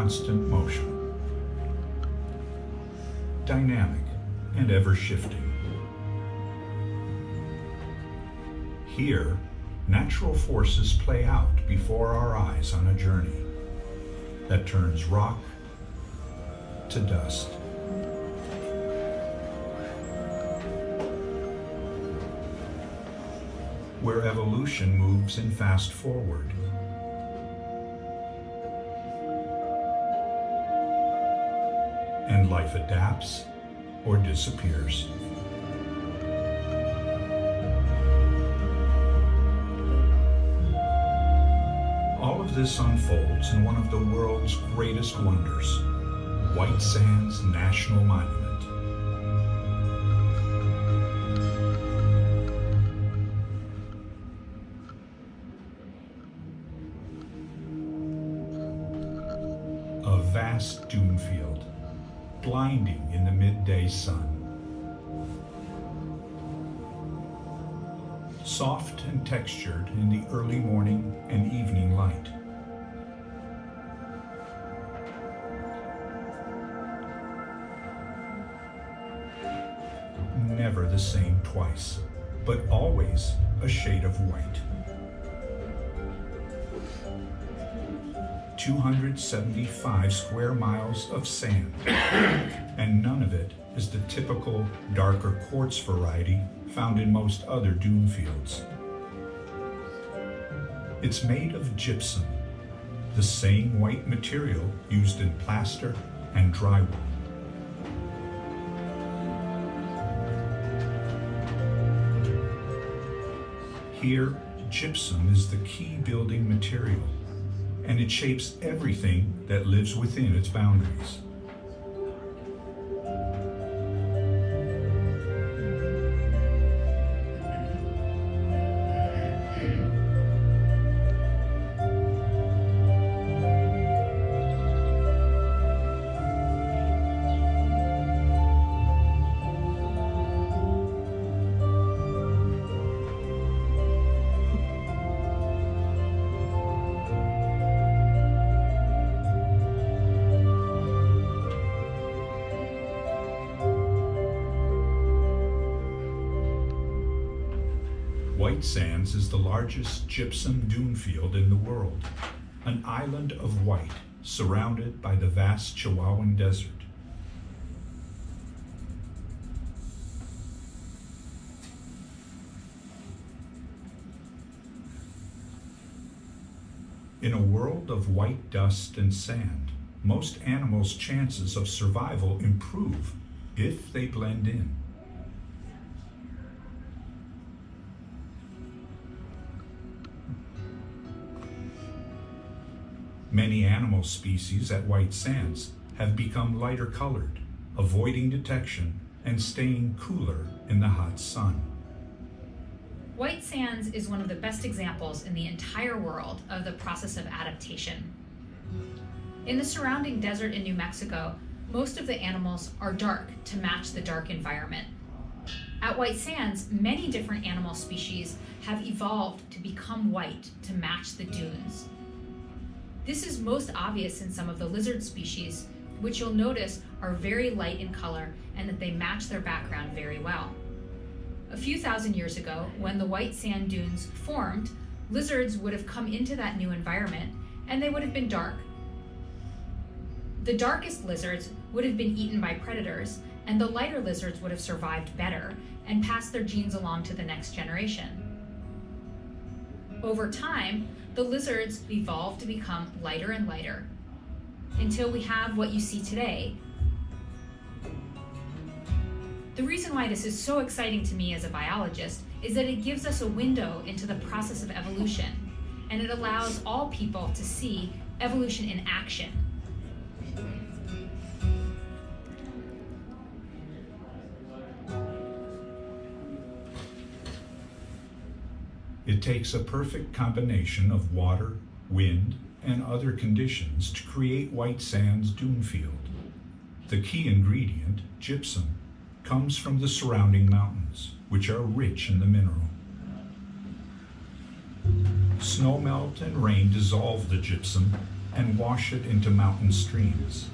constant motion, dynamic and ever-shifting. Here, natural forces play out before our eyes on a journey that turns rock to dust. Where evolution moves in fast forward, and life adapts or disappears. All of this unfolds in one of the world's greatest wonders, White Sands National Monument. A vast dune field, blinding in the midday sun. Soft and textured in the early morning and evening light. Never the same twice, but always a shade of white. 275 square miles of sand, and none of it is the typical darker quartz variety found in most other dune fields. It's made of gypsum, the same white material used in plaster and drywall. Here, gypsum is the key building material, and it shapes everything that lives within its boundaries. White Sands is the largest gypsum dune field in the world, an island of white surrounded by the vast Chihuahuan Desert. In a world of white dust and sand, most animals' chances of survival improve if they blend in. Many animal species at White Sands have become lighter colored, avoiding detection and staying cooler in the hot sun. White Sands is one of the best examples in the entire world of the process of adaptation. In the surrounding desert in New Mexico, most of the animals are dark to match the dark environment. At White Sands, many different animal species have evolved to become white to match the dunes. This is most obvious in some of the lizard species, which you'll notice are very light in color and that they match their background very well. A few thousand years ago, when the white sand dunes formed, lizards would have come into that new environment and they would have been dark. The darkest lizards would have been eaten by predators, and the lighter lizards would have survived better and passed their genes along to the next generation. Over time, the lizards evolved to become lighter and lighter, until we have what you see today. The reason why this is so exciting to me as a biologist is that it gives us a window into the process of evolution, and it allows all people to see evolution in action. It takes a perfect combination of water, wind, and other conditions to create White Sands dune field. The key ingredient, gypsum, comes from the surrounding mountains, which are rich in the mineral. Snowmelt and rain dissolve the gypsum, and wash it into mountain streams.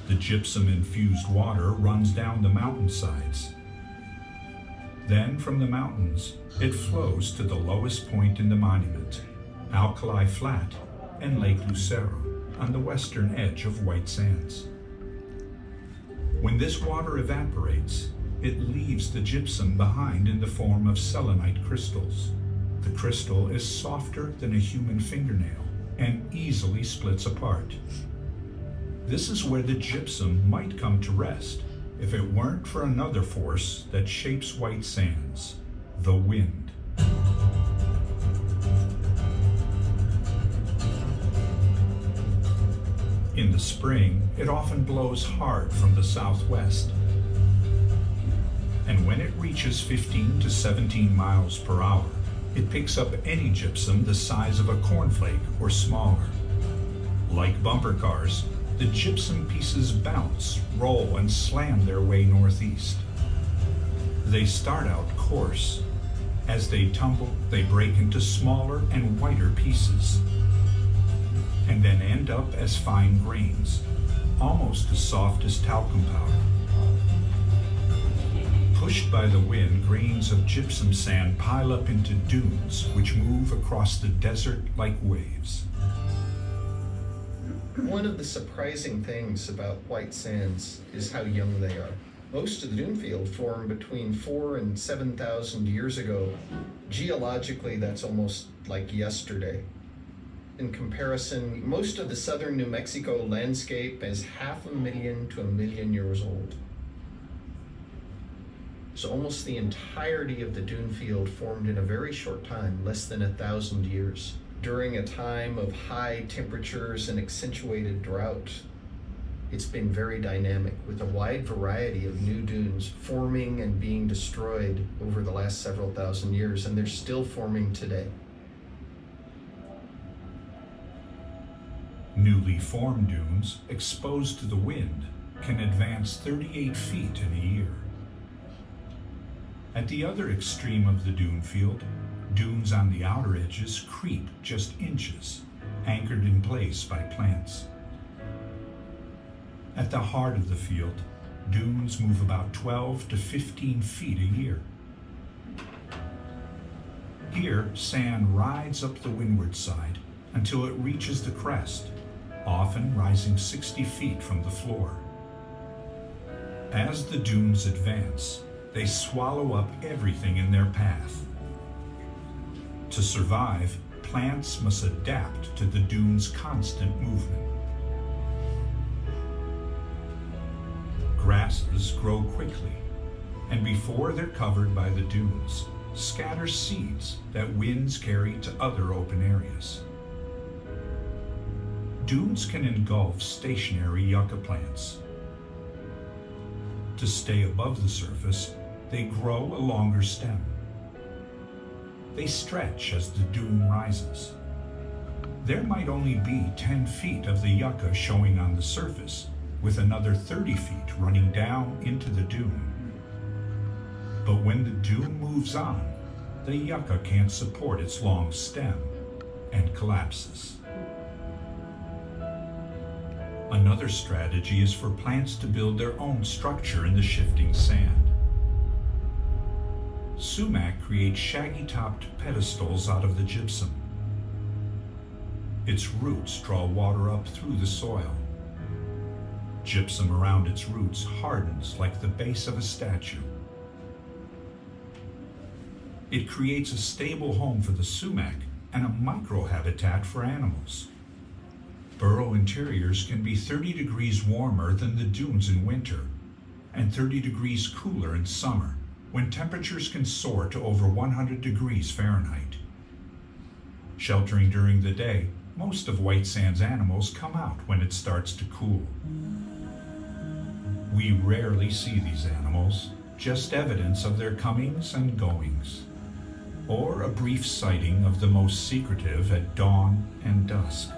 The gypsum-infused water runs down the mountainsides. Then from the mountains, it flows to the lowest point in the monument, Alkali Flat and Lake Lucero on the western edge of White Sands. When this water evaporates, it leaves the gypsum behind in the form of selenite crystals. The crystal is softer than a human fingernail and easily splits apart. This is where the gypsum might come to rest if it weren't for another force that shapes White Sands, the wind. In the spring, it often blows hard from the southwest. And when it reaches 15 to 17 miles per hour, it picks up any gypsum the size of a cornflake or smaller. Like bumper cars, the gypsum pieces bounce, roll, and slam their way northeast. They start out coarse. As they tumble, they break into smaller and whiter pieces, and then end up as fine grains, almost as soft as talcum powder. Pushed by the wind, grains of gypsum sand pile up into dunes, which move across the desert like waves. One of the surprising things about White Sands is how young they are. Most of the dune field formed between 4,000 and 7,000 years ago. Geologically, that's almost like yesterday. In comparison, most of the southern New Mexico landscape is 500,000 to 1 million years old. So almost the entirety of the dune field formed in a very short time, less than 1,000 years. During a time of high temperatures and accentuated drought, it's been very dynamic with a wide variety of new dunes forming and being destroyed over the last several thousand years, and they're still forming today. Newly formed dunes, exposed to the wind, can advance 38 feet in a year. At the other extreme of the dune field, dunes on the outer edges creep just inches, anchored in place by plants. At the heart of the field, dunes move about 12 to 15 feet a year. Here, sand rides up the windward side until it reaches the crest, often rising 60 feet from the floor. As the dunes advance, they swallow up everything in their path. To survive, plants must adapt to the dune's constant movement. Grasses grow quickly, and before they're covered by the dunes, scatter seeds that winds carry to other open areas. Dunes can engulf stationary yucca plants. To stay above the surface, they grow a longer stem. They stretch as the dune rises. There might only be 10 feet of the yucca showing on the surface, with another 30 feet running down into the dune. But when the dune moves on, the yucca can't support its long stem and collapses. Another strategy is for plants to build their own structure in the shifting sand. Sumac creates shaggy-topped pedestals out of the gypsum. Its roots draw water up through the soil. Gypsum around its roots hardens like the base of a statue. It creates a stable home for the sumac and a microhabitat for animals. Burrow interiors can be 30 degrees warmer than the dunes in winter and 30 degrees cooler in summer, when temperatures can soar to over 100 degrees Fahrenheit. Sheltering during the day, most of White Sands animals come out when it starts to cool. We rarely see these animals, just evidence of their comings and goings, or a brief sighting of the most secretive at dawn and dusk.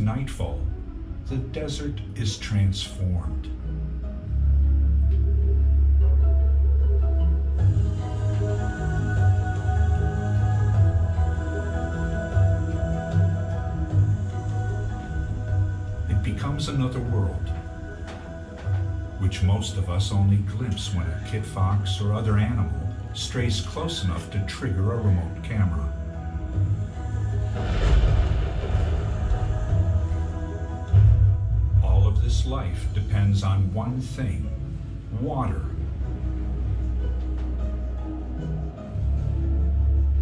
nightfall, the desert is transformed. It becomes another world, which most of us only glimpse when a kit fox or other animal strays close enough to trigger a remote camera. All of this life depends on one thing: water.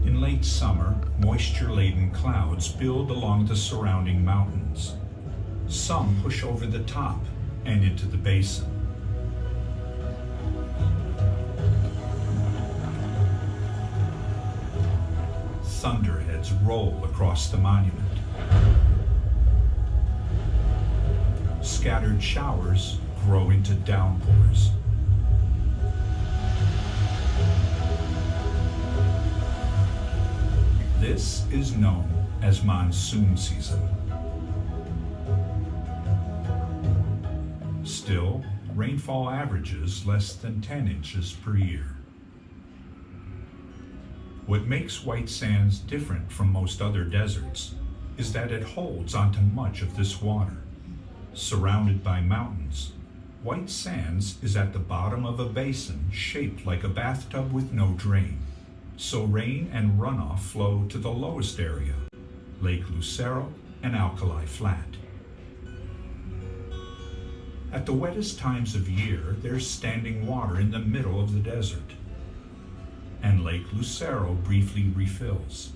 In late summer, moisture-laden clouds build along the surrounding mountains. Some push over the top and into the basin. Thunderheads roll across the monument. Scattered showers grow into downpours. This is known as monsoon season. Still, rainfall averages less than 10 inches per year. What makes White Sands different from most other deserts is that it holds onto much of this water. Surrounded by mountains, White Sands is at the bottom of a basin shaped like a bathtub with no drain, so rain and runoff flow to the lowest area, Lake Lucero and Alkali Flat. At the wettest times of year, there's standing water in the middle of the desert, and Lake Lucero briefly refills.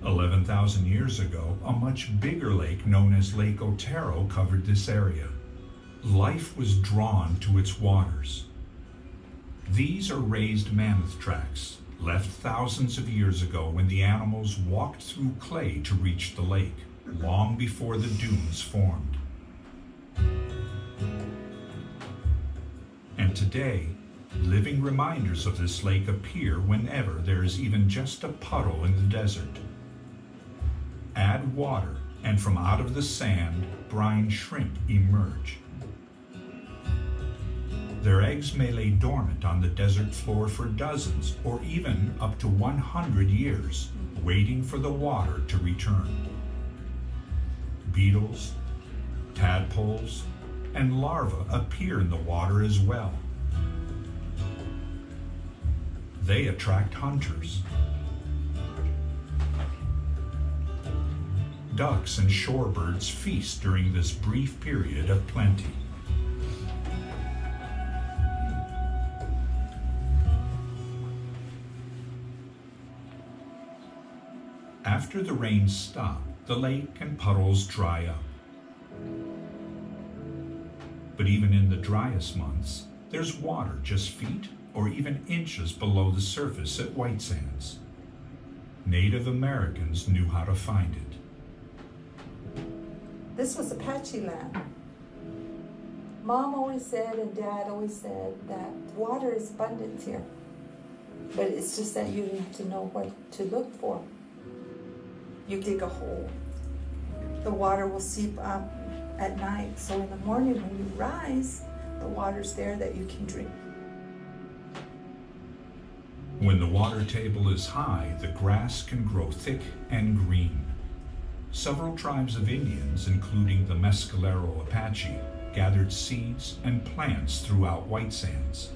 11,000 years ago, a much bigger lake known as Lake Otero covered this area. Life was drawn to its waters. These are raised mammoth tracks, left thousands of years ago when the animals walked through clay to reach the lake, long before the dunes formed. And today, living reminders of this lake appear whenever there is even just a puddle in the desert. Add water, and from out of the sand, brine shrimp emerge. Their eggs may lay dormant on the desert floor for dozens or even up to 100 years, waiting for the water to return. Beetles, tadpoles, and larvae appear in the water as well. They attract hunters. Ducks and shorebirds feast during this brief period of plenty. After the rains stop, the lake and puddles dry up. But even in the driest months, there's water just feet or even inches below the surface at White Sands. Native Americans knew how to find it. This was Apache land. Mom always said and Dad always said that water is abundant here. But it's just that you need to know what to look for. You dig a hole. The water will seep up at night, so in the morning when you rise, the water's there that you can drink. When the water table is high, the grass can grow thick and green. Several tribes of Indians, including the Mescalero Apache, gathered seeds and plants throughout White Sands.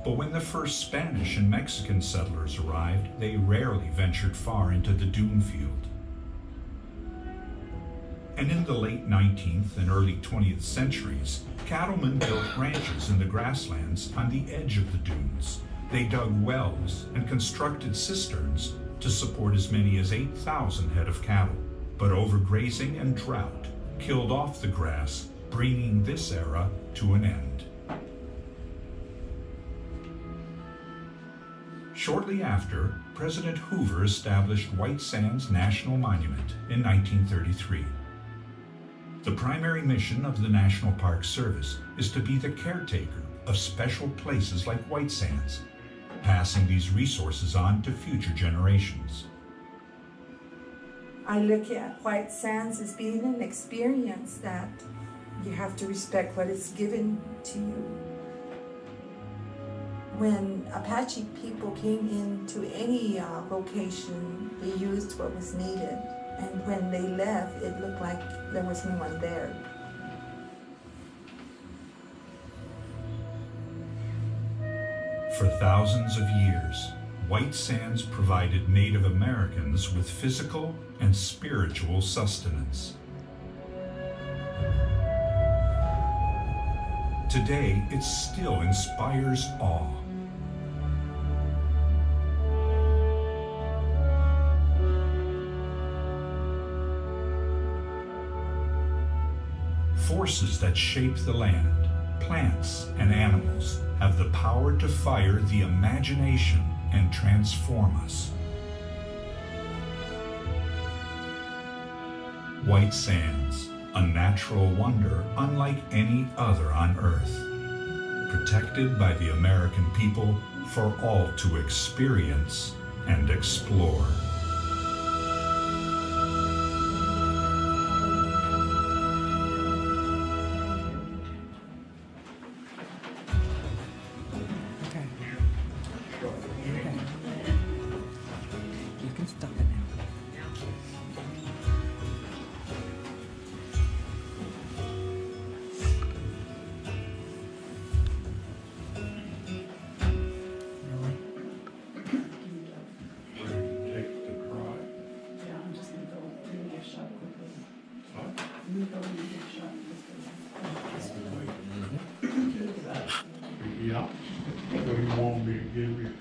But when the first Spanish and Mexican settlers arrived, they rarely ventured far into the dune field. And in the late 19th and early 20th centuries, cattlemen built ranches in the grasslands on the edge of the dunes. They dug wells and constructed cisterns to support as many as 8,000 head of cattle. But overgrazing and drought killed off the grass, bringing this era to an end. Shortly after, President Hoover established White Sands National Monument in 1933. The primary mission of the National Park Service is to be the caretaker of special places like White Sands, passing these resources on to future generations. I look at White Sands as being an experience that you have to respect what is given to you. When Apache people came into any location, they used what was needed. And when they left, it looked like there was no one there. For thousands of years, White Sands provided Native Americans with physical and spiritual sustenance. Today, it still inspires awe. Forces that shape the land, plants and animals, have the power to fire the imagination and transform us. White Sands, a natural wonder unlike any other on Earth, protected by the American people for all to experience and explore. Okay. Okay. You can stop it now. Really? Take the cry. Yeah, I'm just gonna go give me a shot quickly. Huh? I'm gonna go give me a shot quickly. Yeah. So you want me to give you